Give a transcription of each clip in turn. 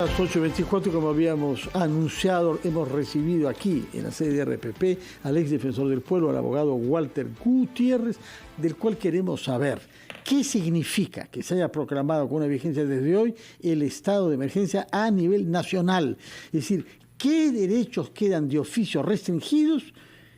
A las 8:24, como habíamos anunciado, hemos recibido aquí en la sede de RPP al ex defensor del pueblo, al abogado Walter Gutiérrez, del cual queremos saber qué significa que se haya proclamado con una vigencia desde hoy el estado de emergencia a nivel nacional. Es decir, qué derechos quedan de oficio restringidos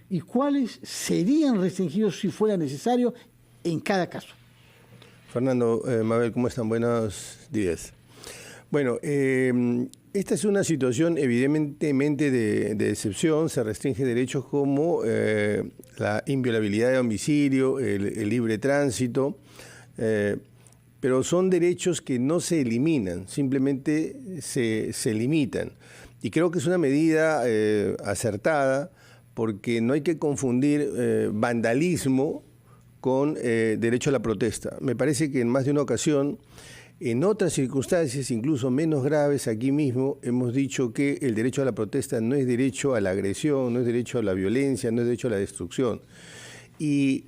y cuáles serían restringidos si fuera necesario en cada caso. Fernando, Mabel, ¿cómo están? Buenos días. Bueno, esta es una situación evidentemente de excepción. Se restringen derechos como la inviolabilidad de domicilio, el libre tránsito, pero son derechos que no se eliminan, simplemente se limitan. Y creo que es una medida acertada, porque no hay que confundir vandalismo con derecho a la protesta. Me parece que en más de una ocasión, en otras circunstancias, incluso menos graves, aquí mismo hemos dicho que el derecho a la protesta no es derecho a la agresión, no es derecho a la violencia, no es derecho a la destrucción. Y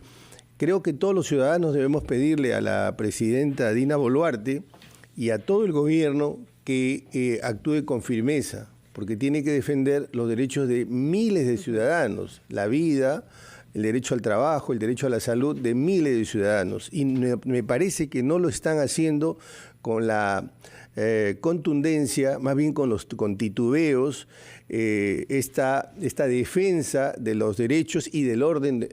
creo que todos los ciudadanos debemos pedirle a la presidenta Dina Boluarte y a todo el gobierno que actúe con firmeza, porque tiene que defender los derechos de miles de ciudadanos, la vida, el derecho al trabajo, el derecho a la salud de miles de ciudadanos. Y me parece que no lo están haciendo con la contundencia, más bien con titubeos, esta defensa de los derechos y del orden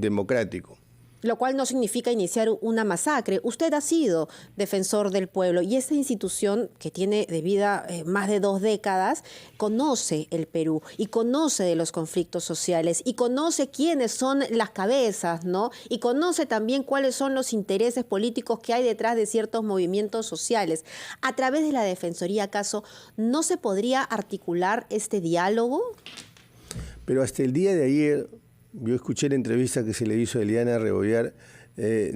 democrático. Lo cual no significa iniciar una masacre. Usted ha sido defensor del pueblo y esta institución, que tiene de vida más de 2 décadas, conoce el Perú y conoce de los conflictos sociales y conoce quiénes son las cabezas, ¿no? Y conoce también cuáles son los intereses políticos que hay detrás de ciertos movimientos sociales. A través de la Defensoría, ¿acaso no se podría articular este diálogo? Pero hasta el día de ayer, yo escuché la entrevista que se le hizo a Eliana Rebollar,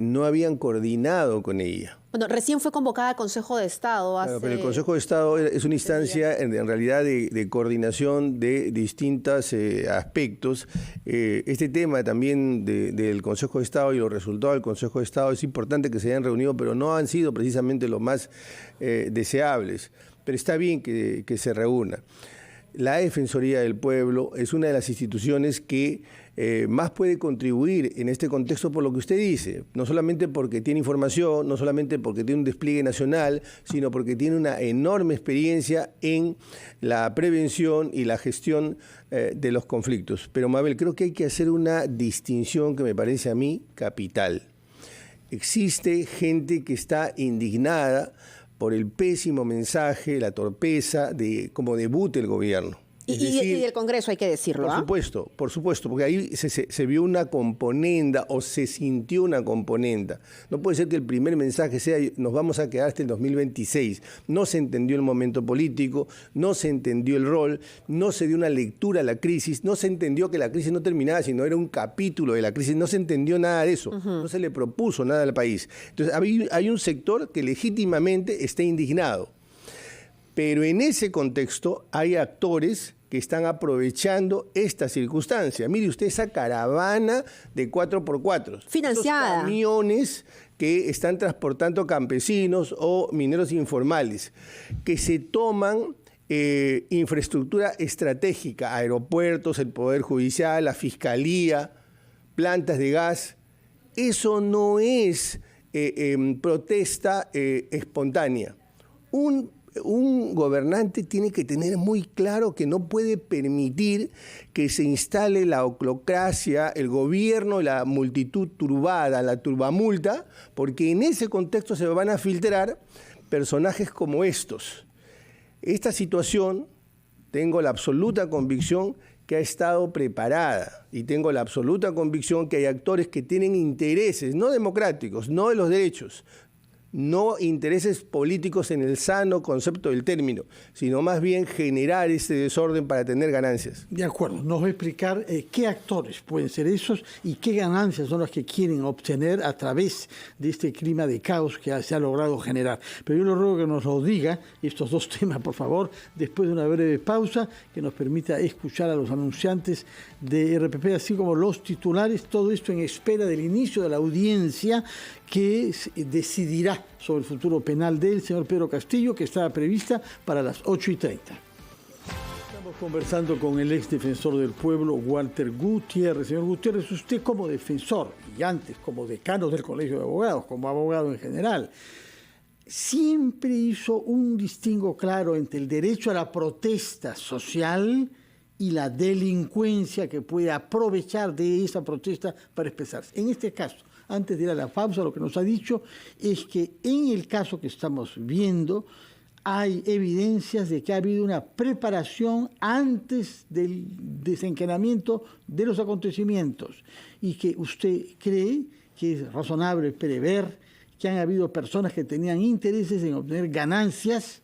no habían coordinado con ella. Bueno, recién fue convocada a Consejo de Estado. Claro, pero el Consejo de Estado es una instancia en realidad de coordinación de distintos aspectos. Este tema también del Consejo de Estado y los resultados del Consejo de Estado es importante que se hayan reunido, pero no han sido precisamente los más deseables. Pero está bien que se reúna. La Defensoría del Pueblo es una de las instituciones que más puede contribuir en este contexto por lo que usted dice, no solamente porque tiene información, no solamente porque tiene un despliegue nacional, sino porque tiene una enorme experiencia en la prevención y la gestión de los conflictos. Pero, Mabel, creo que hay que hacer una distinción que me parece a mí capital. Existe gente que está indignada por el pésimo mensaje, la torpeza de cómo debute el gobierno. Y del Congreso, hay que decirlo. Por supuesto, porque ahí se vio una componenda o se sintió una componenda. No puede ser que el primer mensaje sea nos vamos a quedar hasta el 2026. No se entendió el momento político, no se entendió el rol, no se dio una lectura a la crisis, no se entendió que la crisis no terminaba, sino era un capítulo de la crisis, no se entendió nada de eso, no se le propuso nada al país. Entonces hay un sector que legítimamente está indignado. Pero en ese contexto hay actores que están aprovechando esta circunstancia. Mire usted esa caravana de 4x4. Financiada. Esos camiones que están transportando campesinos o mineros informales, que se toman infraestructura estratégica, aeropuertos, el Poder Judicial, la Fiscalía, plantas de gas. Eso no es protesta espontánea. Un gobernante tiene que tener muy claro que no puede permitir que se instale la oclocracia, el gobierno, la multitud turbada, la turbamulta, porque en ese contexto se van a filtrar personajes como estos. Esta situación, tengo la absoluta convicción que ha estado preparada y tengo la absoluta convicción que hay actores que tienen intereses no democráticos, no de los derechos, no intereses políticos en el sano concepto del término, sino más bien generar ese desorden para tener ganancias. De acuerdo, nos va a explicar qué actores pueden ser esos y qué ganancias son las que quieren obtener a través de este clima de caos que se ha logrado generar. Pero yo le ruego que nos lo diga, estos 2 temas, por favor, después de una breve pausa que nos permita escuchar a los anunciantes de RPP, así como los titulares, todo esto en espera del inicio de la audiencia que decidirá ya sobre el futuro penal del señor Pedro Castillo, que estaba prevista para las 8:30. Estamos conversando con el ex defensor del pueblo, Walter Gutiérrez. Señor Gutiérrez, usted como defensor y antes como decano del Colegio de Abogados, como abogado en general, siempre hizo un distingo claro entre el derecho a la protesta social y la delincuencia que puede aprovechar de esa protesta para expresarse. En este caso, antes de ir a la pausa, lo que nos ha dicho es que en el caso que estamos viendo hay evidencias de que ha habido una preparación antes del desencadenamiento de los acontecimientos y que usted cree que es razonable prever que han habido personas que tenían intereses en obtener ganancias,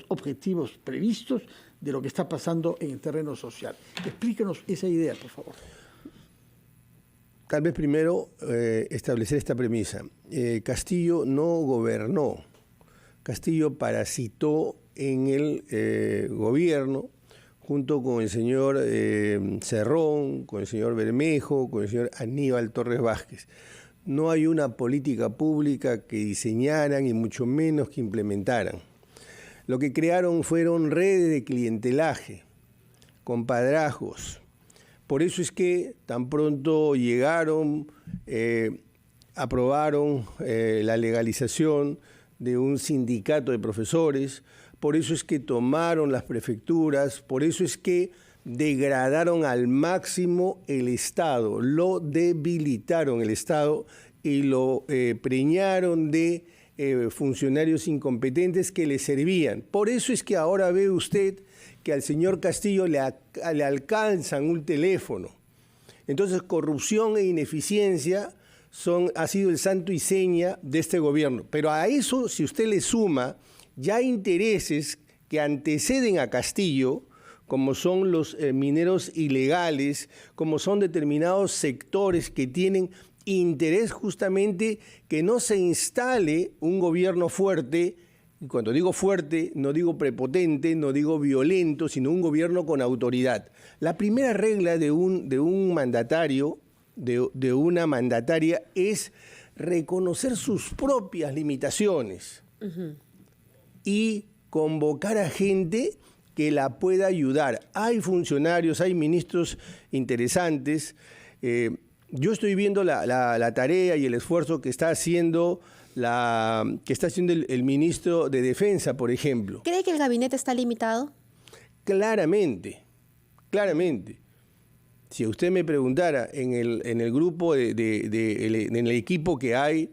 objetivos previstos de lo que está pasando en el terreno social. Explíquenos esa idea, por favor. Tal vez primero establecer esta premisa. Castillo no gobernó. Castillo parasitó en el gobierno junto con el señor Cerrón, con el señor Bermejo, con el señor Aníbal Torres Vázquez. No hay una política pública que diseñaran y mucho menos que implementaran. Lo que crearon fueron redes de clientelaje, compadrazgos. Por eso es que tan pronto llegaron, aprobaron la legalización de un sindicato de profesores, por eso es que tomaron las prefecturas, por eso es que degradaron al máximo el Estado, lo debilitaron el Estado y lo preñaron de funcionarios incompetentes que le servían. Por eso es que ahora ve usted que al señor Castillo le alcanzan un teléfono. Entonces, corrupción e ineficiencia ha sido el santo y seña de este gobierno. Pero a eso, si usted le suma ya intereses que anteceden a Castillo, como son los mineros ilegales, como son determinados sectores que tienen interés justamente que no se instale un gobierno fuerte, y cuando digo fuerte no digo prepotente, no digo violento, sino un gobierno con autoridad. La primera regla de un mandatario, de una mandataria, es reconocer sus propias limitaciones y convocar a gente que la pueda ayudar. Hay funcionarios, hay ministros interesantes. Yo estoy viendo la tarea y el esfuerzo que está haciendo el ministro de Defensa, por ejemplo. ¿Cree que el gabinete está limitado? Claramente. Si usted me preguntara en el grupo, en el equipo que hay,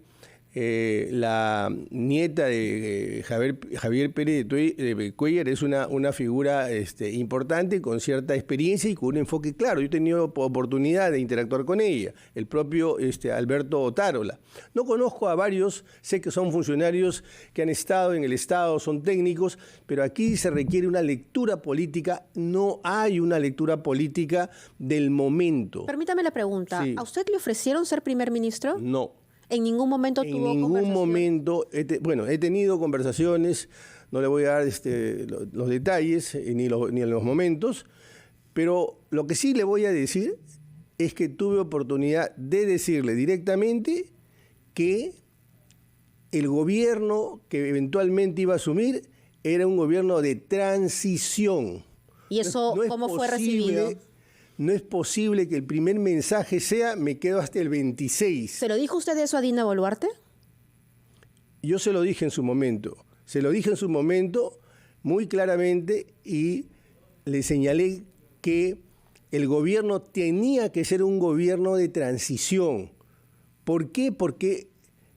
la nieta de Javier Pérez de Cuéllar es una figura importante, con cierta experiencia y con un enfoque claro. Yo he tenido oportunidad de interactuar con ella, el propio Alberto Otárola. No conozco a varios, sé que son funcionarios que han estado en el Estado, son técnicos, pero aquí se requiere una lectura política. No hay una lectura política del momento. Permítame la pregunta, sí. ¿A usted le ofrecieron ser primer ministro? No. ¿En ningún momento tuvo conversación? En ningún momento, he tenido conversaciones, no le voy a dar los detalles ni en los momentos, pero lo que sí le voy a decir es que tuve oportunidad de decirle directamente que el gobierno que eventualmente iba a asumir era un gobierno de transición. ¿Y eso cómo fue recibido? No es posible que el primer mensaje sea me quedo hasta el 26. ¿Se lo dijo usted eso a Dina Boluarte? Yo se lo dije en su momento. Se lo dije en su momento muy claramente y le señalé que el gobierno tenía que ser un gobierno de transición. ¿Por qué? Porque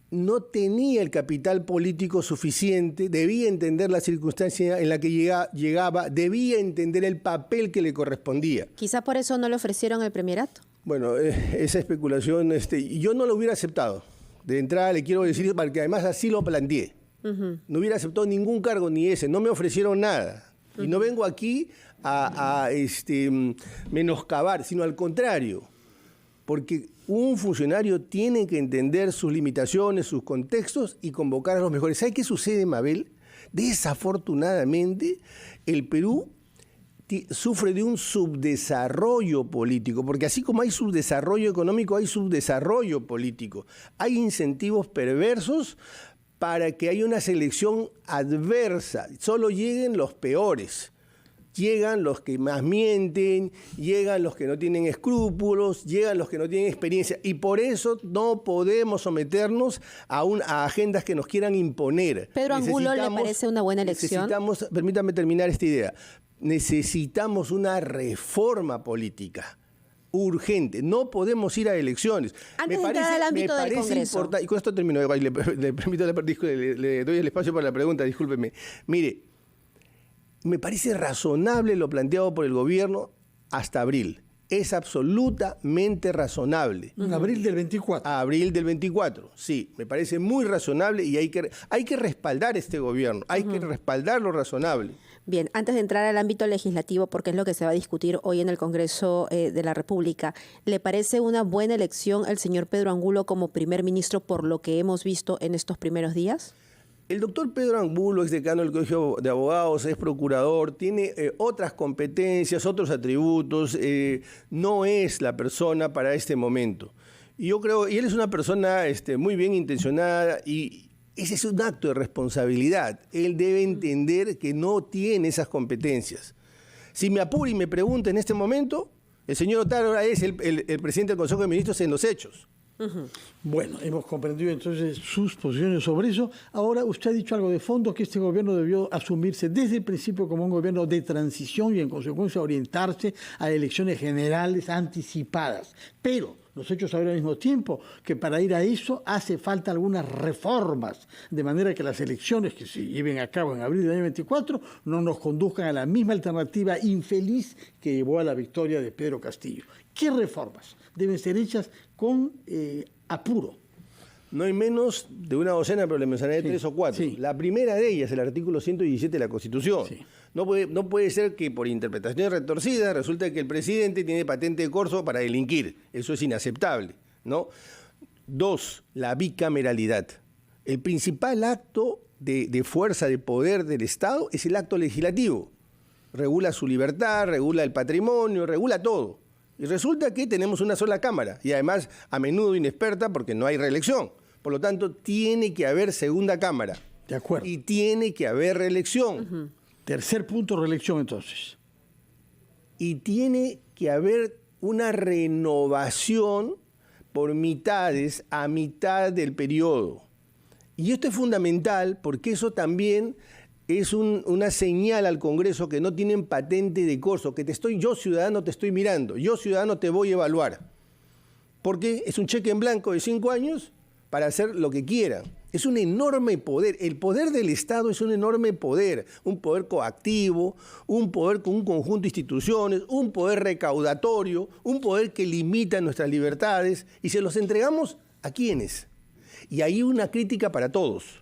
no tenía el capital político suficiente, debía entender la circunstancia en la que llegaba, debía entender el papel que le correspondía. Quizá por eso no le ofrecieron el premierato. Bueno, esa especulación, yo no lo hubiera aceptado. De entrada le quiero decir, porque además así lo planteé. No hubiera aceptado ningún cargo ni ese, no me ofrecieron nada. Y no vengo aquí a menoscabar, sino al contrario. Porque un funcionario tiene que entender sus limitaciones, sus contextos y convocar a los mejores. ¿Sabe qué sucede, Mabel? Desafortunadamente, el Perú sufre de un subdesarrollo político, porque así como hay subdesarrollo económico, hay subdesarrollo político. Hay incentivos perversos para que haya una selección adversa. Solo lleguen los peores. Llegan los que más mienten, llegan los que no tienen escrúpulos, llegan los que no tienen experiencia. Y por eso no podemos someternos a agendas que nos quieran imponer. ¿Pedro Angulo le parece una buena elección? Permítame terminar esta idea. Necesitamos una reforma política urgente. No podemos ir a elecciones. Antes de entrar al ámbito del Congreso. Y con esto termino. Le doy el espacio para la pregunta, discúlpeme. Mire, me parece razonable lo planteado por el gobierno hasta abril. Es absolutamente razonable. Abril del 24. Abril del 24, sí. Me parece muy razonable y hay que respaldar este gobierno. Hay que respaldar lo razonable. Bien, antes de entrar al ámbito legislativo, porque es lo que se va a discutir hoy en el Congreso de la República, ¿le parece una buena elección el señor Pedro Angulo como primer ministro por lo que hemos visto en estos primeros días? El doctor Pedro Angulo, ex decano del Colegio de Abogados, es procurador, tiene otras competencias, otros atributos, no es la persona para este momento. Y yo creo, y él es una persona muy bien intencionada y ese es un acto de responsabilidad. Él debe entender que no tiene esas competencias. Si me apura y me pregunta en este momento, el señor Otaro es el presidente del Consejo de Ministros en los hechos. Bueno, hemos comprendido entonces sus posiciones sobre eso. Ahora, usted ha dicho algo de fondo, que este gobierno debió asumirse desde el principio como un gobierno de transición y en consecuencia orientarse a elecciones generales anticipadas. Pero los hechos saben al mismo tiempo que para ir a eso hace falta algunas reformas, de manera que las elecciones que se lleven a cabo en abril del año 24 no nos conduzcan a la misma alternativa infeliz que llevó a la victoria de Pedro Castillo. ¿Qué reformas deben ser hechas con apuro? No hay menos de una docena, pero le mencionaré 3 o 4. Sí. La primera de ellas, el artículo 117 de la Constitución. Sí. No puede ser que por interpretaciones retorcidas resulte que el presidente tiene patente de corso para delinquir. Eso es inaceptable, ¿no? 2, la bicameralidad. El principal acto de fuerza, de poder del Estado es el acto legislativo. Regula su libertad, regula el patrimonio, regula todo. Y resulta que tenemos una sola Cámara, y además a menudo inexperta porque no hay reelección. Por lo tanto, tiene que haber segunda Cámara. De acuerdo. Y tiene que haber reelección. Tercer punto, reelección entonces. Y tiene que haber una renovación por mitades a mitad del periodo. Y esto es fundamental porque eso también es una señal al Congreso que no tienen patente de corso, que yo ciudadano te estoy mirando, yo ciudadano te voy a evaluar. Porque es un cheque en blanco de 5 años para hacer lo que quieran. Es un enorme poder. El poder del Estado es un enorme poder. Un poder coactivo, un poder con un conjunto de instituciones, un poder recaudatorio, un poder que limita nuestras libertades. Y se los entregamos ¿a quiénes? Y hay una crítica para todos.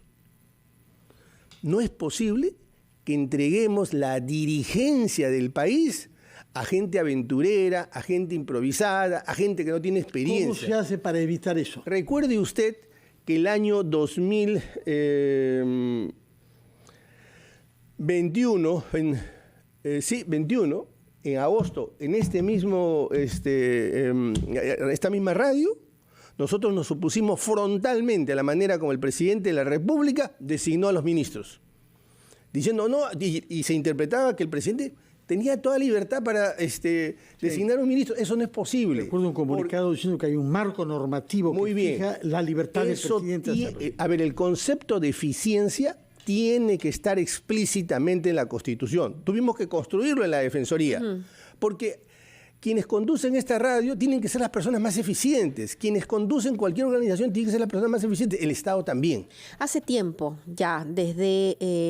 No es posible que entreguemos la dirigencia del país a gente aventurera, a gente improvisada, a gente que no tiene experiencia. ¿Cómo se hace para evitar eso? Recuerde usted que el año 2021, 21, en agosto, en esta misma radio, nosotros nos opusimos frontalmente a la manera como el presidente de la República designó a los ministros. Diciendo no, y se interpretaba que el presidente tenía toda libertad para designar un ministro. Eso no es posible. Recuerdo un comunicado diciendo que hay un marco normativo que fija la libertad del presidente. A ver, el concepto de eficiencia tiene que estar explícitamente en la Constitución. Tuvimos que construirlo en la Defensoría, porque quienes conducen esta radio tienen que ser las personas más eficientes. Quienes conducen cualquier organización tienen que ser las personas más eficientes. El Estado también. Hace tiempo,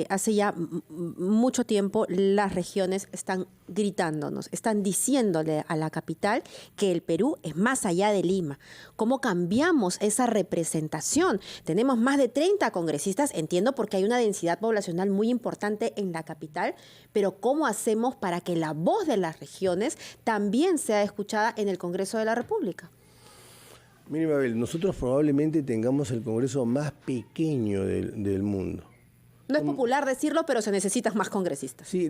hace ya mucho tiempo, las regiones están gritándonos, están diciéndole a la capital que el Perú es más allá de Lima. ¿Cómo cambiamos esa representación? Tenemos más de 30 congresistas, entiendo porque hay una densidad poblacional muy importante en la capital, pero ¿cómo hacemos para que la voz de las regiones también sea escuchada en el Congreso de la República? Mire, Mabel, nosotros probablemente tengamos el Congreso más pequeño del mundo. No es popular decirlo, pero se necesitan más congresistas. Sí,